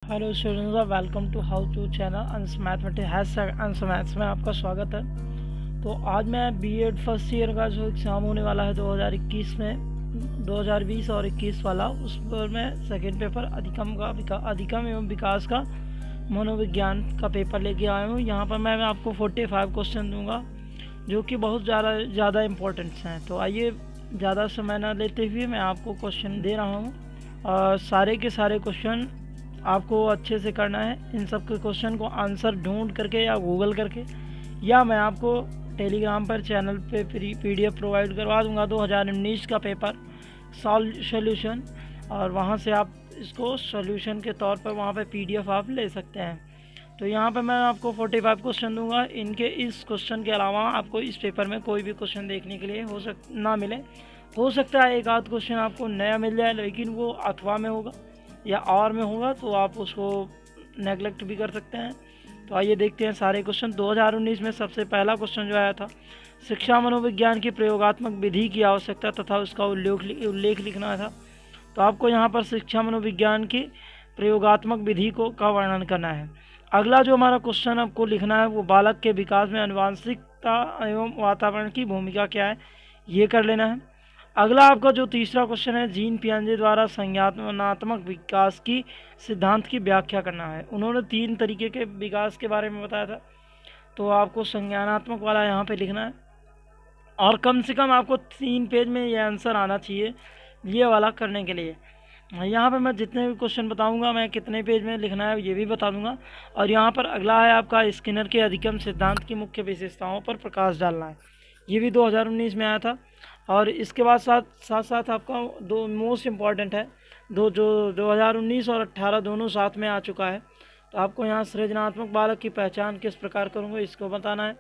Hello students, welcome to how to channel Ansh mathematics Ansh maths में आपका स्वागत है। तो आज मैं बीएड फर्स्ट ईयर का जो एग्ज़ाम होने वाला है 2021 में 2020 और 21 वाला, उस पर मैं सेकेंड पेपर अधिगम एवं विकास का मनोविज्ञान का पेपर लेके आया हूँ। यहाँ पर मैं आपको 45 क्वेश्चन दूँगा जो कि बहुत ज़्यादा इम्पोर्टेंट्स हैं। तो आइए ज़्यादा समय ना लेते हुए मैं आपको क्वेश्चन दे रहा हूँ और सारे के सारे क्वेश्चन आपको अच्छे से करना है। इन सब के क्वेश्चन को आंसर ढूंढ करके या गूगल करके, या मैं आपको टेलीग्राम पर चैनल पे पीडीएफ प्रोवाइड करवा दूंगा 2019 का पेपर सॉल्यूशन, और वहां से आप इसको सॉल्यूशन के तौर पर वहां पे पीडीएफ आप ले सकते हैं। तो यहाँ पर मैं आपको 45 क्वेश्चन दूंगा। इनके इस क्वेश्चन के अलावा आपको इस पेपर में कोई भी क्वेश्चन देखने के लिए ना मिले। हो सकता है एक आध क्वेश्चन आपको नया मिल जाए, लेकिन वो अथवा में होगा या और में होगा, तो आप उसको नेगलेक्ट भी कर सकते हैं। तो आइए देखते हैं सारे क्वेश्चन। 2019 में सबसे पहला क्वेश्चन जो आया था, शिक्षा मनोविज्ञान की प्रयोगात्मक विधि की आवश्यकता तथा उसका उल्लेख लिखना था। तो आपको यहाँ पर शिक्षा मनोविज्ञान की प्रयोगात्मक विधि का वर्णन करना है। अगला जो हमारा क्वेश्चन आपको लिखना है वो बालक के विकास में आनुवंशिकता एवं वातावरण की भूमिका क्या है, ये कर लेना है। अगला आपका जो तीसरा क्वेश्चन है, जीन पियाजे द्वारा संज्ञानात्मक विकास की सिद्धांत की व्याख्या करना है। उन्होंने 3 तरीके के विकास के बारे में बताया था, तो आपको संज्ञानात्मक वाला यहाँ पे लिखना है और कम से कम आपको 3 पेज में ये आंसर आना चाहिए ये वाला करने के लिए। यहाँ पे मैं जितने भी क्वेश्चन बताऊंगा मैं कितने पेज में लिखना है ये भी बता दूंगा। और यहाँ पर अगला है आपका स्किनर के अधिगम सिद्धांत की मुख्य विशेषताओं पर प्रकाश डालना है। ये भी 2019 में आया था। और इसके बाद साथ आपका दो मोस्ट इम्पॉर्टेंट है, जो 2019 और 18 दोनों साथ में आ चुका है। तो आपको यहाँ सृजनात्मक बालक की पहचान किस प्रकार करूँगा इसको बताना है।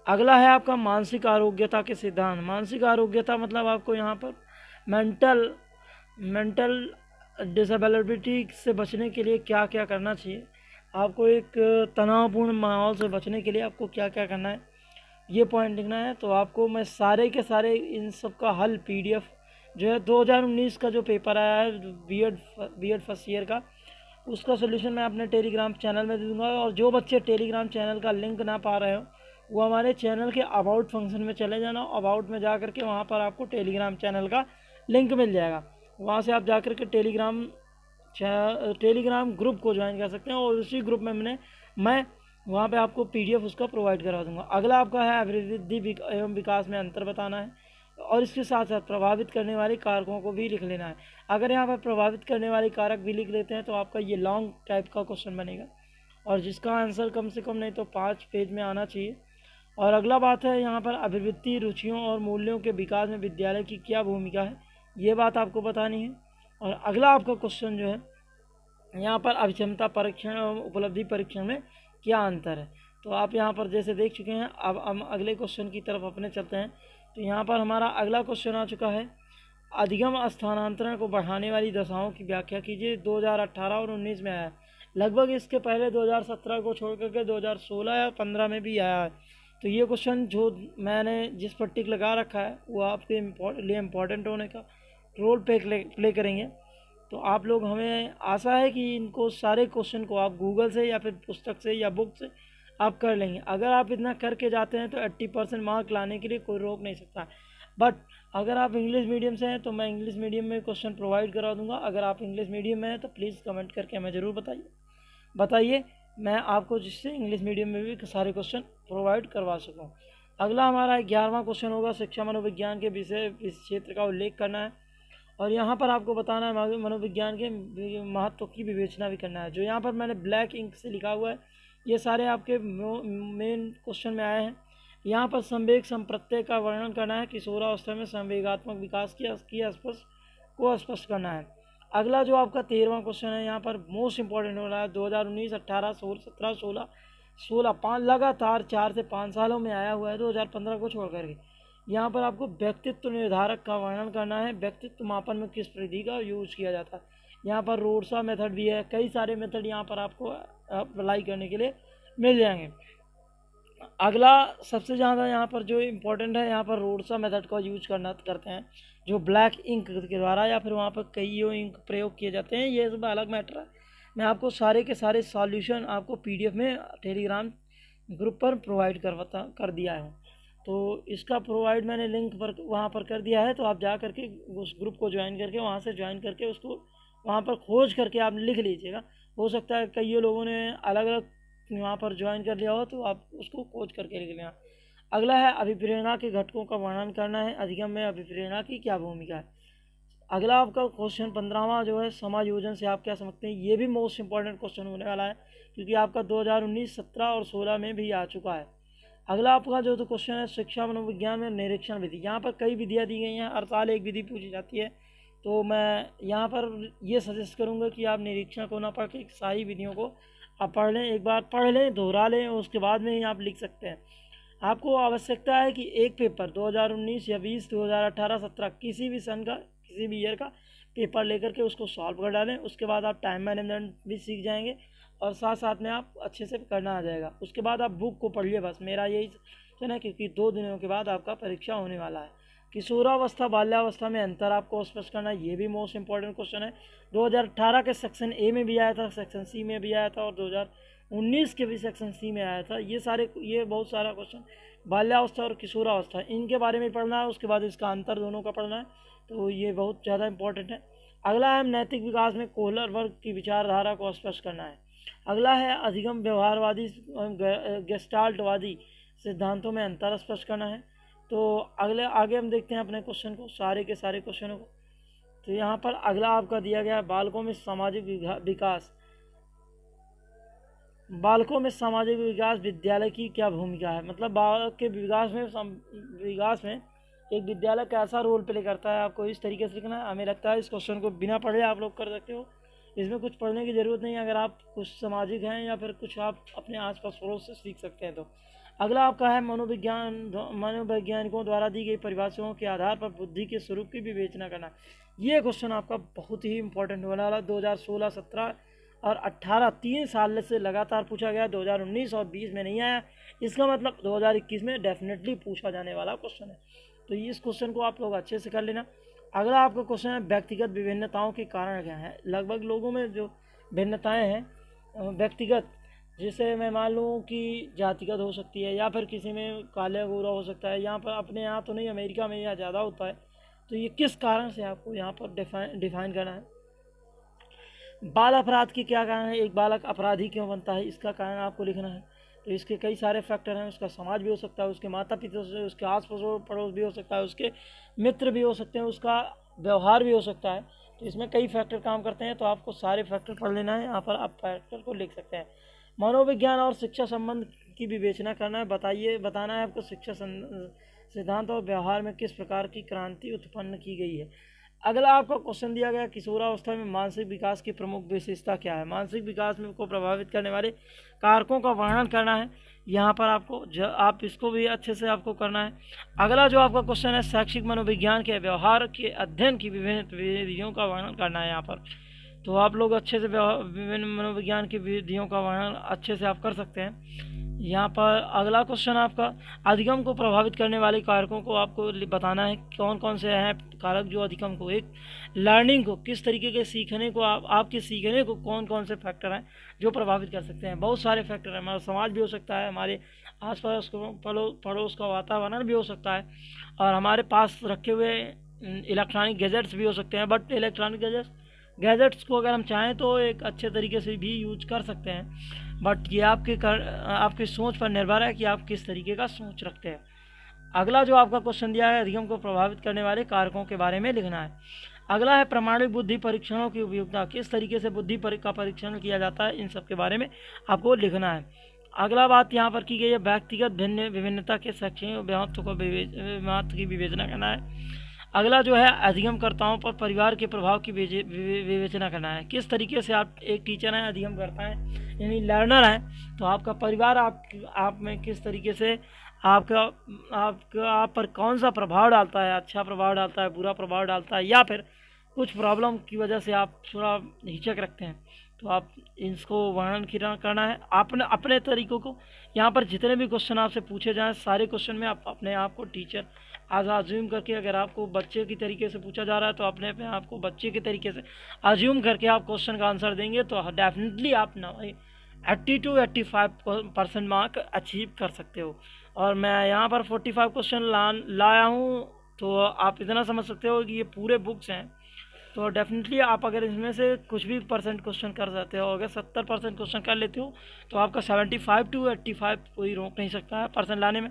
अगला है आपका मानसिक आरोग्यता के सिद्धांत। मानसिक आरोग्यता मतलब आपको यहाँ पर मेंटल डिसेबिलिटी से बचने के लिए क्या क्या करना चाहिए, आपको एक तनावपूर्ण माहौल से बचने के लिए आपको क्या क्या करना है, ये पॉइंट लिखना है। तो आपको मैं सारे के सारे इन सब का हल पीडीएफ जो है 2019 का जो पेपर आया है बीएड फर्स्ट ईयर का, उसका सोल्यूशन मैं अपने टेलीग्राम चैनल में दे दूँगा। और जो बच्चे टेलीग्राम चैनल का लिंक ना पा रहे हो वो हमारे चैनल के अबाउट फंक्शन में चले जाना। अबाउट में जा करके वहाँ पर आपको टेलीग्राम चैनल का लिंक मिल जाएगा, वहाँ से आप जा कर के टेलीग्राम ग्रुप को ज्वाइन कर सकते हैं और उसी ग्रुप में मैं वहाँ पे आपको पीडीएफ उसका प्रोवाइड करा दूंगा। अगला आपका है अभिवृद्धि एवं विकास में अंतर बताना है, और इसके साथ साथ प्रभावित करने वाले कारकों को भी लिख लेना है। अगर यहाँ पर प्रभावित करने वाले कारक भी लिख लेते हैं तो आपका ये लॉन्ग टाइप का क्वेश्चन बनेगा, और जिसका आंसर कम से कम नहीं तो 5 पेज में आना चाहिए। और अगला बात है यहाँ पर अभिवृत्ति, रुचियों और मूल्यों के विकास में विद्यालय की क्या भूमिका है, ये बात आपको बतानी है। और अगला आपका क्वेश्चन जो है यहाँ पर अभिक्षमता परीक्षण और उपलब्धि परीक्षण में क्या अंतर है। तो आप यहाँ पर जैसे देख चुके हैं, अब हम अगले क्वेश्चन की तरफ अपने चलते हैं। तो यहाँ पर हमारा अगला क्वेश्चन आ चुका है, अधिगम स्थानांतरण को बढ़ाने वाली दशाओं की व्याख्या कीजिए। 2018 और 19 में आया है, लगभग इसके पहले 2017 को छोड़ करके 2016 या 15 में भी आया है। तो ये क्वेश्चन जो मैंने जिस पर टिक लगा रखा है वो आपके लिए इम्पोर्टेंट होने का रोल प्ले करेंगे। तो आप लोग, हमें आशा है कि इनको सारे क्वेश्चन को आप गूगल से या फिर पुस्तक से या बुक से आप कर लेंगे। अगर आप इतना करके जाते हैं तो 80% मार्क लाने के लिए कोई रोक नहीं सकता। बट अगर आप इंग्लिश मीडियम से हैं तो मैं इंग्लिश मीडियम में क्वेश्चन प्रोवाइड करा दूंगा। अगर आप इंग्लिश मीडियम में हैं तो प्लीज़ कमेंट करके हमें ज़रूर बताइए मैं आपको जिससे इंग्लिश मीडियम में भी सारे क्वेश्चन प्रोवाइड करवा सकूँ। अगला हमारा 11वां क्वेश्चन होगा, शिक्षा मनोविज्ञान के विषय इस क्षेत्र का उल्लेख करना है। और यहाँ पर आपको बताना है मनोविज्ञान के महत्व की विवेचना भी करना है। जो यहाँ पर मैंने ब्लैक इंक से लिखा हुआ है ये सारे आपके मेन क्वेश्चन में आए हैं। यहाँ पर संवेग संप्रत्यय का वर्णन करना है, किशोरावस्था में संवेगात्मक विकास को स्पष्ट करना है। अगला जो आपका 13वां क्वेश्चन है, यहाँ पर मोस्ट इंपॉर्टेंट हो रहा है, 2019, 18, 17, 16 5 लगातार 4 से 5 सालों में आया हुआ है, 2015 को छोड़ करके। यहाँ पर आपको व्यक्तित्व निर्धारक का वर्णन करना है, व्यक्तित्व मापन में किस विधि का यूज किया जाता है। यहाँ पर रोडसा मेथड भी है, कई सारे मेथड यहाँ पर आपको अप्लाई करने के लिए मिल जाएंगे। अगला सबसे ज़्यादा यहाँ पर जो इम्पोर्टेंट है, यहाँ पर रोडसा मेथड का यूज करते हैं, जो ब्लैक इंक के द्वारा या फिर वहाँ पर कई इंक प्रयोग किए जाते हैं, ये सब अलग मैटर है। मैं आपको सारे के सारे सॉल्यूशन आपको PDF में टेलीग्राम ग्रुप पर प्रोवाइड कर दिया हूँ। तो इसका प्रोवाइड मैंने लिंक पर वहाँ पर कर दिया है, तो आप जा करके उस ग्रुप को ज्वाइन करके वहाँ से ज्वाइन करके उसको वहाँ पर खोज करके आप लिख लीजिएगा। हो सकता है कई लोगों ने अलग अलग वहाँ पर ज्वाइन कर लिया हो, तो आप उसको खोज करके लिख लेना। अगला है अभिप्रेरणा के घटकों का वर्णन करना है। अधिगम में अभिप्रेरणा की क्या भूमिका है। अगला आपका क्वेश्चन 15वां जो है समायोजन से आप क्या समझते हैं। ये भी मोस्ट इंपॉर्टेंट क्वेश्चन होने वाला है, क्योंकि आपका 2019, 17 और 16 में भी आ चुका है। अगला आपका जो तो क्वेश्चन है शिक्षा मनोविज्ञान में निरीक्षण विधि। यहाँ पर कई विधियाँ दी गई हैं, हर साल एक विधि पूछी जाती है, तो मैं यहाँ पर ये सजेस्ट करूँगा कि आप निरीक्षण को ना पढ़ के सारी विधियों को आप पढ़ लें, एक बार पढ़ लें, दोहरा लें, उसके बाद में ही आप लिख सकते हैं। आपको आवश्यकता है कि एक पेपर 2019 या 20, 2018, 17 किसी भी सन का, किसी भी ईयर का पेपर लेकर के उसको सॉल्व कर डालें। उसके बाद आप टाइम मैनेजमेंट भी सीख जाएंगे और साथ साथ में आप अच्छे से करना आ जाएगा। उसके बाद आप बुक को पढ़िए, बस मेरा यही है, क्योंकि 2 दिनों के बाद आपका परीक्षा होने वाला है। किशोरावस्था बाल्यावस्था में अंतर आपको स्पष्ट करना है, ये भी मोस्ट इंपॉर्टेंट क्वेश्चन है। 2018 के सेक्शन ए में भी आया था, सेक्शन सी में भी आया था, और 2019 के भी सेक्शन सी में आया था। ये बहुत सारा क्वेश्चन बाल्यावस्था और किशोरावस्था इनके बारे में पढ़ना है। उसके बाद इसका अंतर दोनों का पढ़ना है, तो ये बहुत ज़्यादा इंपॉर्टेंट है। अगला है नैतिक विकास में कोहलर वर्ग की विचारधारा को स्पष्ट करना है। अगला है अधिगम व्यवहारवादी गेस्टाल्टवादी सिद्धांतों में अंतर स्पष्ट करना है। तो आगे हम देखते हैं अपने क्वेश्चन को, सारे के सारे क्वेश्चनों को। तो यहाँ पर अगला आपका दिया गया है बालकों में सामाजिक विकास। बालकों में सामाजिक विकास विद्यालय की क्या भूमिका है। मतलब बालक के विकास में एक विद्यालय कैसा रोल प्ले करता है, आपको इस तरीके से लिखना है। हमें लगता है इस क्वेश्चन को बिना पढ़े आप लोग कर सकते हो, इसमें कुछ पढ़ने की ज़रूरत नहीं है। अगर आप कुछ सामाजिक हैं या फिर कुछ आप अपने आसपास पड़ोस से सीख सकते हैं। तो अगला आपका है मनोवैज्ञानिकों द्वारा दी गई परिभाषाओं के आधार पर बुद्धि के स्वरूप की विवेचना करना। ये क्वेश्चन आपका बहुत ही इंपॉर्टेंट होने वाला। 2016, 17 और 18 3 साल से लगातार पूछा गया। 2019 और 20 में नहीं आया, इसका मतलब 2021 में डेफिनेटली पूछा जाने वाला क्वेश्चन है। तो इस क्वेश्चन को आप लोग अच्छे से कर लेना। अगला आपका क्वेश्चन है व्यक्तिगत विभिन्नताओं के कारण क्या है। लगभग लोगों में जो भिन्नताएं हैं व्यक्तिगत, जैसे मैं मान लूँ कि जातिगत हो सकती है, या फिर किसी में काला गोरा हो सकता है। यहाँ पर अपने यहाँ तो नहीं, अमेरिका में यह ज़्यादा होता है। तो ये किस कारण से आपको यहाँ पर डिफाइन करना है। बाल अपराध की क्या कारण है, एक बालक अपराधी क्यों बनता है, इसका कारण आपको लिखना है। तो इसके कई सारे फैक्टर हैं। उसका समाज भी हो सकता है, उसके माता पिता से, उसके आस पड़ोस भी हो सकता है, उसके मित्र भी हो सकते हैं, उसका व्यवहार भी हो सकता है। तो इसमें कई फैक्टर काम करते हैं, तो आपको सारे फैक्टर पढ़ लेना है। यहाँ पर आप फैक्टर को लिख सकते हैं। मनोविज्ञान और शिक्षा संबंध की विवेचना करना है। बताना है आपको शिक्षा सिद्धांत और व्यवहार में किस प्रकार की क्रांति उत्पन्न की गई है। अगला आपका क्वेश्चन दिया गया किशोरावस्था में मानसिक विकास की प्रमुख विशेषता क्या है। मानसिक विकास में को प्रभावित करने वाले कारकों का वर्णन करना है। यहाँ पर आपको आप इसको भी अच्छे से आपको करना है। अगला जो आपका क्वेश्चन है शैक्षिक मनोविज्ञान के व्यवहार के अध्ययन की विभिन्न विधियों का वर्णन करना है। यहाँ पर तो आप लोग अच्छे से विभिन्न मनोविज्ञान की विधियों का वर्णन अच्छे से आप कर सकते हैं। यहाँ पर अगला क्वेश्चन आपका अधिगम को प्रभावित करने वाले कारकों को आपको बताना है। कौन कौन से हैं कारक जो अधिगम को, एक लर्निंग को, किस तरीके के सीखने को, आपके सीखने को कौन कौन से फैक्टर हैं जो प्रभावित कर सकते हैं। बहुत सारे फैक्टर हैं। हमारा समाज भी हो सकता है, हमारे आसपास पड़ोस का वातावरण भी हो सकता है, और हमारे पास रखे हुए इलेक्ट्रॉनिक गैजेट्स भी हो सकते हैं। बट इलेक्ट्रॉनिक गैजेट्स को अगर हम चाहें तो एक अच्छे तरीके से भी यूज कर सकते हैं। बट ये आपकी सोच पर निर्भर है कि आप किस तरीके का सोच रखते हैं। अगला जो आपका क्वेश्चन दिया है अधिगम को प्रभावित करने वाले कारकों के बारे में लिखना है। अगला है प्रमाणिक बुद्धि परीक्षणों की उपयोगिता, किस तरीके से बुद्धि का परीक्षण किया जाता है, इन सब के बारे में आपको लिखना है। अगला बात यहाँ पर की गई है व्यक्तिगत विभिन्नता के शैक्षणिक महत्व की विवेचना करना है। अगला जो है अधिगमकर्ताओं पर परिवार के प्रभाव की विवेचना करना है। किस तरीके से आप एक टीचर हैं, अधिगमकर्ता हैं, यानी लर्नर हैं, तो आपका परिवार आप में किस तरीके से आप पर कौन सा प्रभाव डालता है, अच्छा प्रभाव डालता है, बुरा प्रभाव डालता है, या फिर कुछ प्रॉब्लम की वजह से आप थोड़ा हिचक रखते हैं। तो आप इसको वर्णन करना है अपने तरीक़ों को। यहाँ पर जितने भी क्वेश्चन आपसे पूछे जाएँ सारे क्वेश्चन में आप अपने आप को टीचर आज अज्यूम करके अगर आपको बच्चे की तरीके से पूछा जा रहा है तो अपने पे आपको बच्चे के तरीके से अज्यूम करके आप क्वेश्चन का आंसर देंगे तो डेफिनेटली आप 80 to 85% मार्क अचीव कर सकते हो। और मैं यहाँ पर 45 क्वेश्चन लाया हूँ, तो आप इतना समझ सकते हो कि ये पूरे बुक्स हैं। तो डेफिनेटली आप अगर इसमें से कुछ भी परसेंट क्वेश्चन कर जाते हो, अगर 70% क्वेश्चन कर लेते हो तो आपका 75 to 85 कोई रोक नहीं सकता है परसेंट लाने में।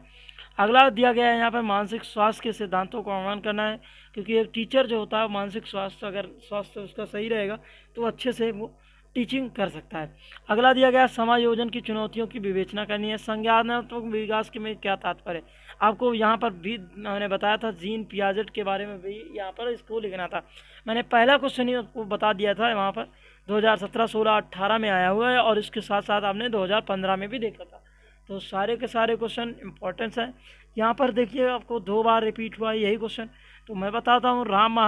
अगला दिया गया है यहाँ पर मानसिक स्वास्थ्य के सिद्धांतों को अवमान करना है, क्योंकि एक टीचर जो होता है मानसिक स्वास्थ्य अगर स्वास्थ्य उसका सही रहेगा तो अच्छे से वो टीचिंग कर सकता है। अगला दिया गया समायोजन की चुनौतियों की विवेचना करनी है। संज्ञानात्मक विकास के में क्या तात्पर्य है, आपको यहाँ पर भी मैंने बताया था जीन पियाजेट के बारे में भी यहाँ पर इसको लिखना था। मैंने पहला क्वेश्चन ही आपको बता दिया था, वहाँ पर 2017, 16, 18 में आया हुआ है और इसके साथ साथ आपने 2015 में भी देखा था। तो सारे के सारे क्वेश्चन इंपॉर्टेंस हैं। यहाँ पर देखिए आपको 2 बार रिपीट हुआ है यही क्वेश्चन। तो मैं बताता हूँ राम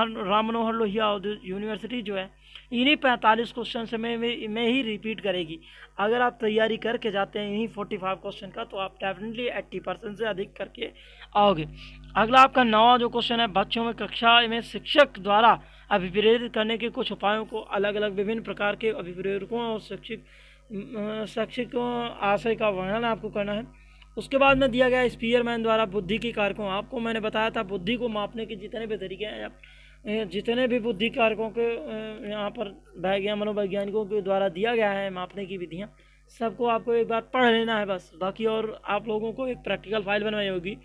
मनोहर लोहिया यूनिवर्सिटी जो है इन्हीं 45 क्वेश्चन से में ही रिपीट करेगी। अगर आप तैयारी करके जाते हैं इन्हीं 45 क्वेश्चन का तो आप डेफिनेटली 80% से अधिक करके आओगे। अगला आपका 9वां जो क्वेश्चन है, बच्चों में कक्षा में शिक्षक द्वारा अभिप्रेरित करने के कुछ उपायों को अलग अलग विभिन्न प्रकार के अभिप्रेरकों और शैक्षिक आशय का वर्णन आपको करना है। उसके बाद में दिया गया स्पीयरमैन द्वारा बुद्धि के कारकों, आपको मैंने बताया था बुद्धि को मापने के जितने भी तरीके हैं, जितने भी बुद्धि कारकों के यहाँ पर मनोवैज्ञानिकों के द्वारा दिया गया है मापने की विधियाँ, सबको आपको एक बार पढ़ लेना है बस। बाकी और आप लोगों को एक प्रैक्टिकल फाइल बनवाई होगी,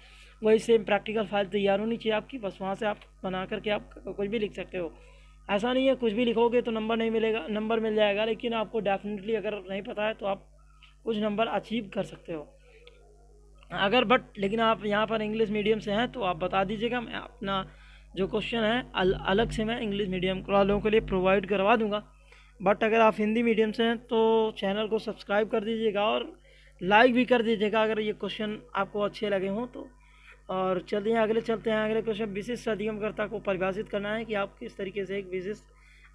वही सेम प्रैक्टिकल फाइल तैयार होनी चाहिए आपकी, बस वहाँ से आप बना करके आप कुछ भी लिख सकते हो। ऐसा नहीं है कुछ भी लिखोगे तो नंबर नहीं मिलेगा, नंबर मिल जाएगा, लेकिन आपको डेफिनेटली अगर नहीं पता है तो आप कुछ नंबर अचीव कर सकते हो। अगर लेकिन आप यहाँ पर इंग्लिश मीडियम से हैं तो आप बता दीजिएगा, मैं अपना जो क्वेश्चन है अलग से मैं इंग्लिश मीडियम वालों के लिए प्रोवाइड करवा दूंगा। बट अगर आप हिंदी मीडियम से हैं तो चैनल को सब्सक्राइब कर दीजिएगा और लाइक भी कर दीजिएगा अगर ये क्वेश्चन आपको अच्छे लगे हों तो। और चलते हैं अगले क्वेश्चन। विशिष्ट अधिगमकर्ता को परिभाषित करना है कि आप किस तरीके से एक विशिष्ट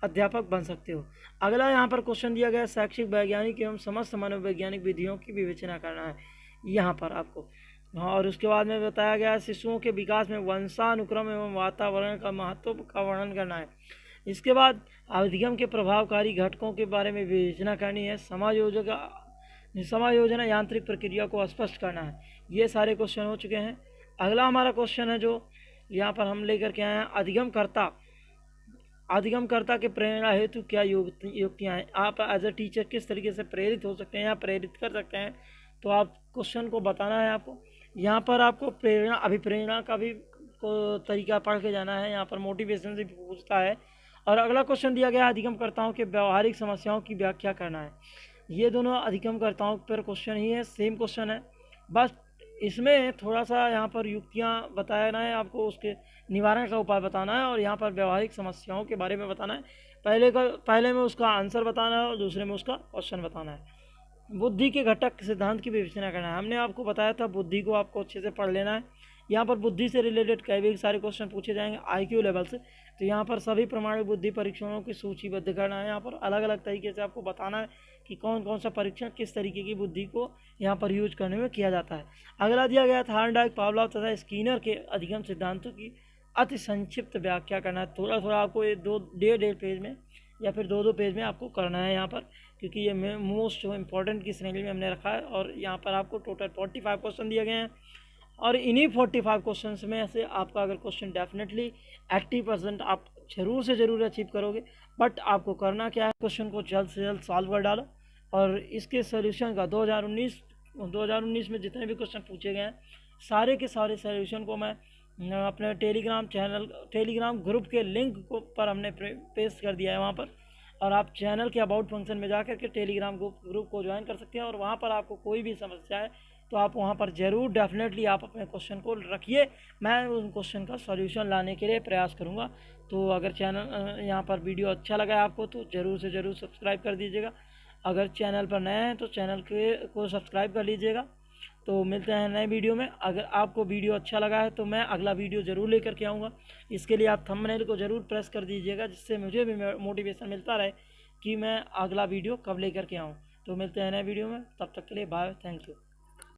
अध्यापक बन सकते हो। अगला यहाँ पर क्वेश्चन दिया गया शैक्षिक वैज्ञानिक एवं समस्त मनोवैज्ञानिक विधियों की विवेचना करना है यहाँ पर आपको। हाँ, और उसके बाद में बताया गया शिशुओं के विकास में वंशानुक्रम एवं वातावरण का महत्व का वर्णन करना है। इसके बाद अधिगम के प्रभावकारी घटकों के बारे में विवेचना करनी है। समायोजन यांत्रिक प्रक्रिया को स्पष्ट करना है। ये सारे क्वेश्चन हो चुके हैं। अगला हमारा क्वेश्चन है जो यहाँ पर हम लेकर के आए हैं, अधिगमकर्ता के प्रेरणा हेतु क्या युक्तियाँ हैं। आप एज ए टीचर किस तरीके से प्रेरित हो सकते हैं या प्रेरित कर सकते हैं, तो आप क्वेश्चन को बताना है आपको। यहाँ पर आपको अभिप्रेरणा का भी तरीका पढ़ के जाना है, यहाँ पर मोटिवेशन से पूछता है। और अगला क्वेश्चन दिया गया अधिगमकर्ताओं के व्यवहारिक समस्याओं की व्याख्या करना है। ये दोनों अधिगमकर्ताओं पर क्वेश्चन ही है, सेम क्वेश्चन है, बस इसमें थोड़ा सा यहाँ पर युक्तियाँ बताना है आपको, उसके निवारण का उपाय बताना है और यहाँ पर व्यवहारिक समस्याओं के बारे में बताना है। पहले में उसका आंसर बताना है और दूसरे में उसका क्वेश्चन बताना है। बुद्धि के घटक सिद्धांत की विवेचना करना है। हमने आपको बताया था बुद्धि को आपको अच्छे से पढ़ लेना है। यहाँ पर बुद्धि से रिलेटेड कई भी सारे क्वेश्चन पूछे जाएंगे IQ लेवल से, तो यहाँ पर सभी प्रमाणिक बुद्धि परीक्षणों की सूचीबद्ध करना है। यहाँ पर अलग अलग तरीके से आपको बताना है कि कौन कौन सा परीक्षण किस तरीके की बुद्धि को यहाँ पर यूज करने में किया जाता है। अगला दिया गया थॉर्नडाइक, पावलोव तथा स्किनर के अधिगम सिद्धांतों की अति संक्षिप्त व्याख्या करना है। थोड़ा थोड़ा आपको ये 1.5 पेज में या फिर 2 पेज में आपको करना है यहाँ पर, क्योंकि ये मोस्ट इम्पॉर्टेंट की श्रेणी में हमने रखा है। और यहाँ पर आपको टोटल 45 क्वेश्चन दिए गए हैं और इन्हीं 45 क्वेश्चन में से आपका अगर क्वेश्चन डेफिनेटली 80% आप जरूर से ज़रूर अचीव करोगे। बट आपको करना क्या है, क्वेश्चन को जल्द से जल्द सॉल्व कर डालो और इसके सोल्यूशन का 2019 में जितने भी क्वेश्चन पूछे गए हैं सारे के सारे सोल्यूशन को मैं अपने टेलीग्राम ग्रुप के लिंक को पर हमने पेस्ट कर दिया है वहाँ पर, और आप चैनल के अबाउट फंक्शन में जाकर के टेलीग्राम ग्रुप को ज्वाइन कर सकते हैं। और वहाँ पर आपको कोई भी समस्या है तो आप वहाँ पर ज़रूर डेफिनेटली आप अपने क्वेश्चन को रखिए, मैं उन क्वेश्चन का सॉल्यूशन लाने के लिए प्रयास करूँगा। तो अगर चैनल यहाँ पर वीडियो अच्छा लगा है आपको तो ज़रूर से ज़रूर सब्सक्राइब कर दीजिएगा। अगर चैनल पर नए हैं तो चैनल को सब्सक्राइब कर लीजिएगा। तो मिलते हैं नए वीडियो में। अगर आपको वीडियो अच्छा लगा है तो मैं अगला वीडियो ज़रूर लेकर के आऊँगा। इसके लिए आप थंबनेल को ज़रूर प्रेस कर दीजिएगा, जिससे मुझे भी मोटिवेशन मिलता रहे कि मैं अगला वीडियो कब लेकर के आऊँ। तो मिलते हैं नए वीडियो में, तब तक के लिए बाय, थैंक यू।